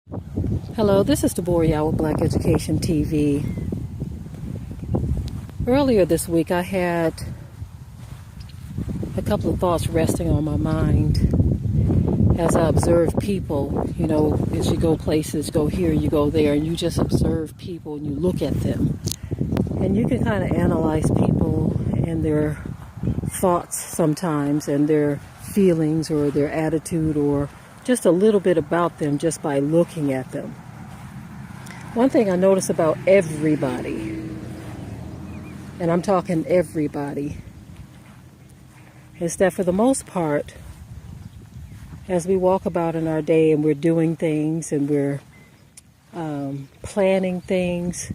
Hello, this is Deborah with Black Education TV. Earlier this week, I had a couple of thoughts resting on my mind as I observed people. You know, as you go places, go here, you go there, and you just observe people and you look at them. And you can kind of analyze people and their thoughts sometimes and their feelings or their attitude or just a little bit about them just by looking at them. One thing I notice about everybody, and I'm talking everybody, is that for the most part, as we walk about in our day and we're doing things and we're planning things,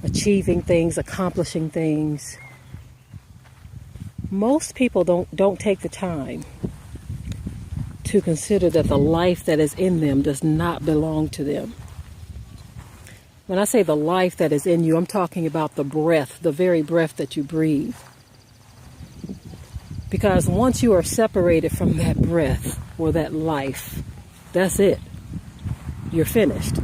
achieving things, accomplishing things, most people don't take the time to consider that the life that is in them does not belong to them. When I say the life that is in you, I'm talking about the breath, the very breath that you breathe. Because once you are separated from that breath or that life, that's it. You're finished.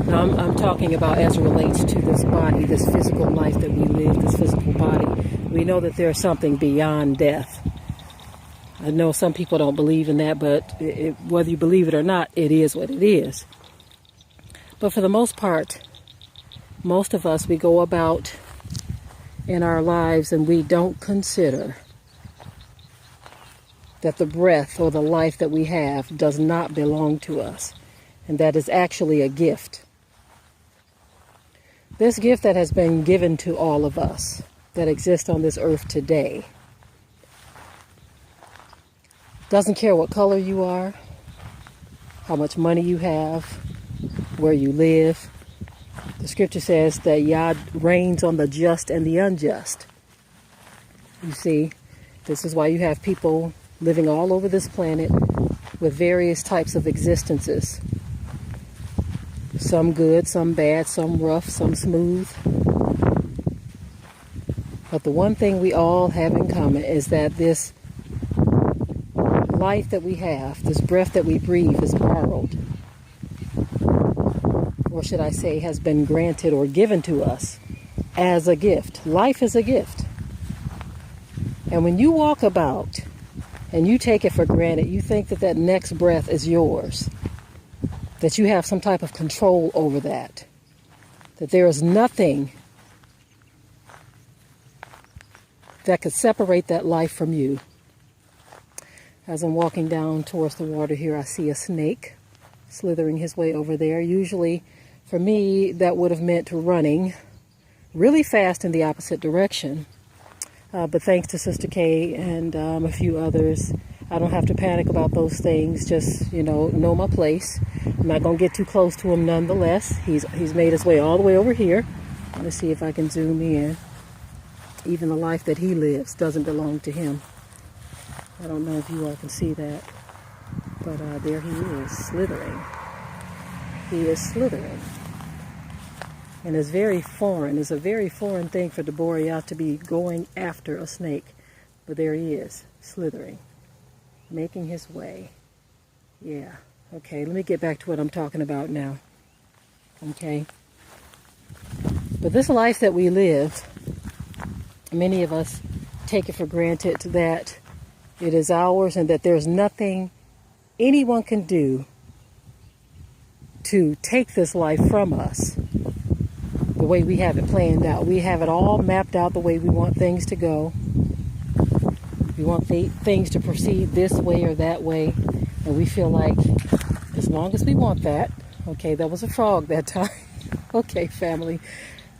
Now, I'm talking about as it relates to this body, this physical life that we live, this physical body. We know that there's something beyond death. I know some people don't believe in that, but whether you believe it or not, it is what it is. But for the most part, most of us, we go about in our lives and we don't consider that the breath or the life that we have does not belong to us. And that is actually a gift. This gift that has been given to all of us that exist on this earth today. Doesn't care what color you are, how much money you have, where you live. The scripture says that Yah reigns on the just and the unjust. You see, this is why you have people living all over this planet with various types of existences. Some good, some bad, some rough, some smooth. But the one thing we all have in common is that this life that we have, this breath that we breathe, is borrowed. Or should I say, has been granted or given to us as a gift. Life is a gift. And when you walk about and you take it for granted, you think that that next breath is yours, that you have some type of control over that there is nothing that could separate that life from you. As I'm walking down towards the water here, I see a snake slithering his way over there. Usually, for me, that would have meant running really fast in the opposite direction. But thanks to Sister Kay and a few others, I don't have to panic about those things. Just, know my place. I'm not going to get too close to him nonetheless. He's made his way all the way over here. Let's see if I can zoom in. Even the life that he lives doesn't belong to him. I don't know if you all can see that. But there he is, slithering. He is slithering. And it's very foreign. It's a very foreign thing for Deborah to be going after a snake. But there he is, slithering, making his way. Yeah. Okay, let me get back to what I'm talking about now. Okay. But this life that we live, many of us take it for granted that it is ours and that there's nothing anyone can do to take this life from us the way we have it planned out. We have it all mapped out the way we want things to go. We want things to proceed this way or that way. And we feel like as long as we want that, okay, that was a frog that time. Okay, family,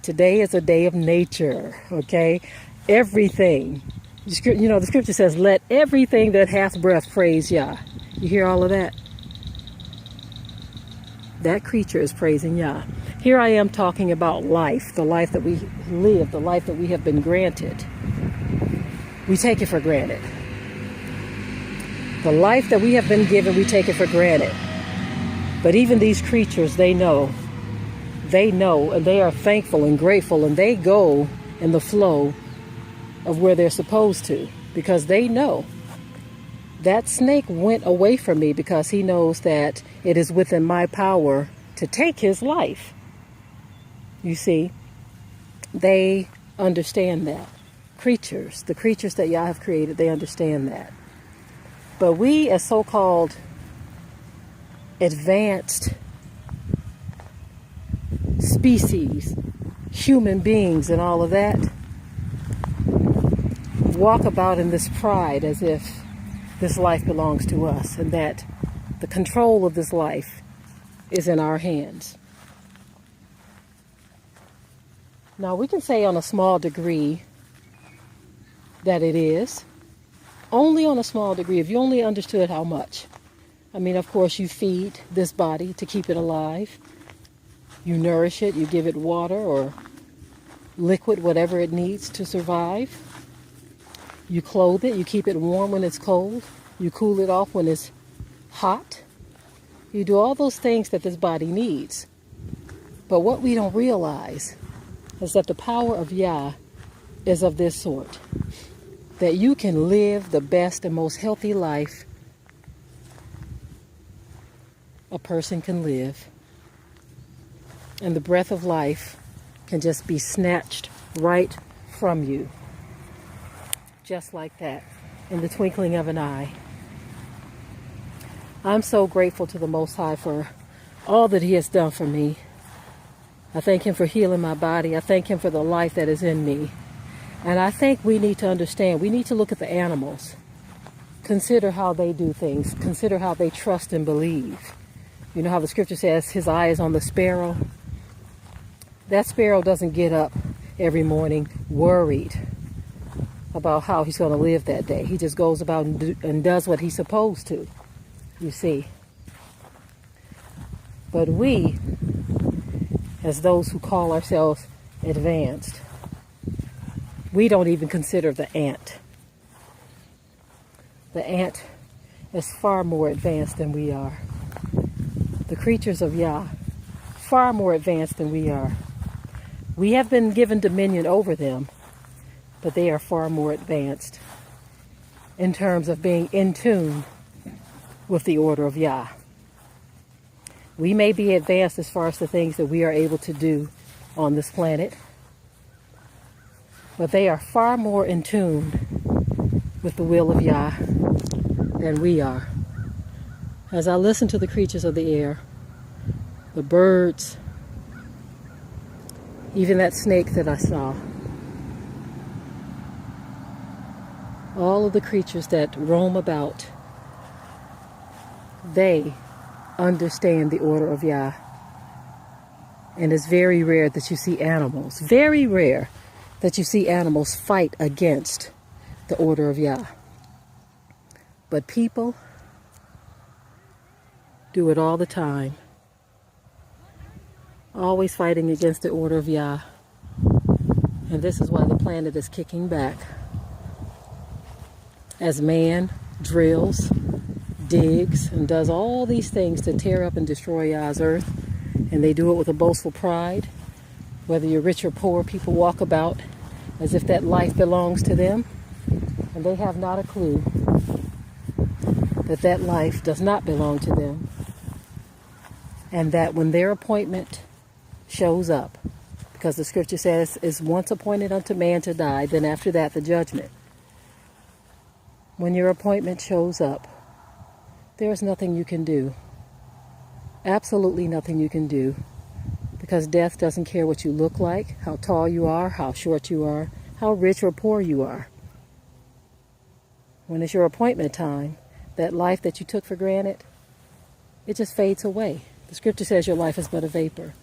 today is a day of nature, okay? Everything. The scripture says, let everything that hath breath praise Yah. You hear all of that? That creature is praising Yah. Here I am talking about life, the life that we live, the life that we have been granted. We take it for granted. The life that we have been given, we take it for granted. But even these creatures, they know, and they are thankful and grateful, and they go in the flow of where they're supposed to, because they know That snake went away from me because he knows that it is within my power to take his life. You see, they understand that. The creatures that Yah have created, they understand that. But we as so-called advanced species, human beings and all of that, walk about in this pride as if this life belongs to us and that the control of this life is in our hands. Now, we can say on a small degree that it is. Only on a small degree, if you only understood how much. I mean, of course, you feed this body to keep it alive. You nourish it, you give it water or liquid, whatever it needs to survive. You clothe it, you keep it warm when it's cold. You cool it off when it's hot. You do all those things that this body needs. But what we don't realize is that the power of Yah is of this sort. That you can live the best and most healthy life a person can live. And the breath of life can just be snatched right from you. Just like that, in the twinkling of an eye. I'm so grateful to the Most High for all that He has done for me. I thank Him for healing my body. I thank Him for the life that is in me. And I think we need to understand, we need to look at the animals. Consider how they do things. Consider how they trust and believe. You know how the scripture says His eye is on the sparrow? That sparrow doesn't get up every morning worried about how he's going to live that day. He just goes about and does what he's supposed to, you see. But we, as those who call ourselves advanced, we don't even consider the ant. The ant is far more advanced than we are. The creatures of Yah, far more advanced than we are. We have been given dominion over them, but they are far more advanced in terms of being in tune with the order of Yah. We may be advanced as far as the things that we are able to do on this planet, but they are far more in tune with the will of Yah than we are. As I listen to the creatures of the air, the birds, even that snake that I saw, all of the creatures that roam about, they understand the order of Yah. And it's very rare that you see animals, very rare that you see animals fight against the order of Yah. But people do it all the time. Always fighting against the order of Yah. And this is why the planet is kicking back. As man drills, digs, and does all these things to tear up and destroy Yah's earth, and they do it with a boastful pride. Whether you're rich or poor, people walk about as if that life belongs to them, and they have not a clue that that life does not belong to them, and that when their appointment shows up, because the scripture says it's once appointed unto man to die, then after that the judgment. When your appointment shows up, there's nothing you can do. Absolutely nothing you can do. Because death doesn't care what you look like, how tall you are, how short you are, how rich or poor you are. When it's your appointment time, that life that you took for granted, it just fades away. The scripture says your life is but a vapor.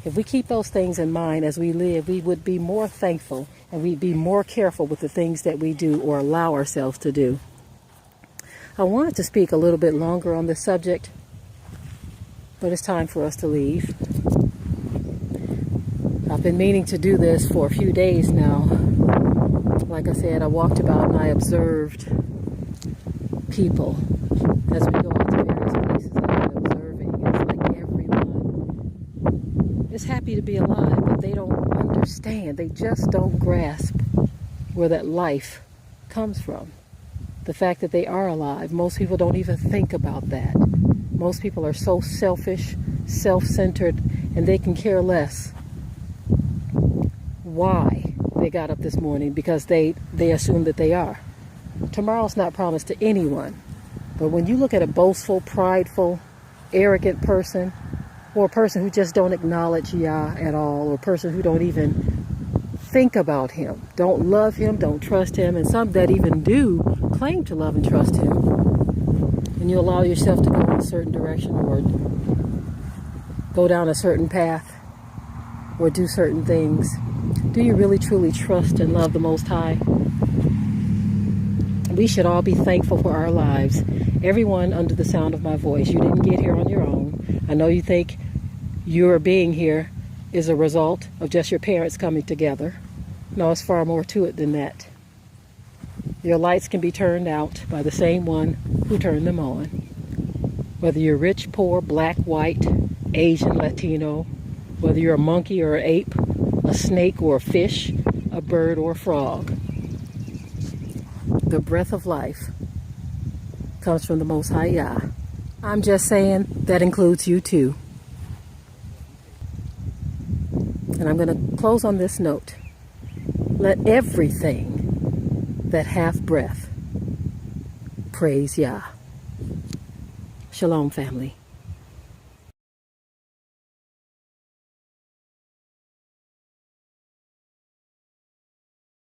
If we keep those things in mind as we live, we would be more thankful and we'd be more careful with the things that we do or allow ourselves to do. I wanted to speak a little bit longer on this subject, but it's time for us to leave. I've been meaning to do this for a few days now. Like I said, I walked about and I observed people as we go out to various places. I've been observing. It's like everyone is happy to be alive, but they don't understand. They just don't grasp where that life comes from. the fact that they are alive. Most people don't even think about that. Most people are so selfish, self-centered, and they can care less why they got up this morning, because they assume that they are. Tomorrow's not promised to anyone. But when you look at a boastful, prideful, arrogant person, or a person who just don't acknowledge Yah at all, or a person who don't even think about him, don't love him, don't trust him, and some that even do claim to love and trust him, and you allow yourself to go in a certain direction or go down a certain path or do certain things, do you really truly trust and love the Most High? We should all be thankful for our lives. Everyone under the sound of my voice. You didn't get here on your own. I know you think your being here is a result of just your parents coming together. No, it's far more to it than that. Your lights can be turned out by the same one who turned them on. Whether you're rich, poor, black, white, Asian, Latino, whether you're a monkey or an ape, a snake or a fish, a bird or a frog. The breath of life comes from the Most High Yah. I'm just saying that includes you too. And I'm going to close on this note. Let everything that hath breath praise Yah. Shalom, family.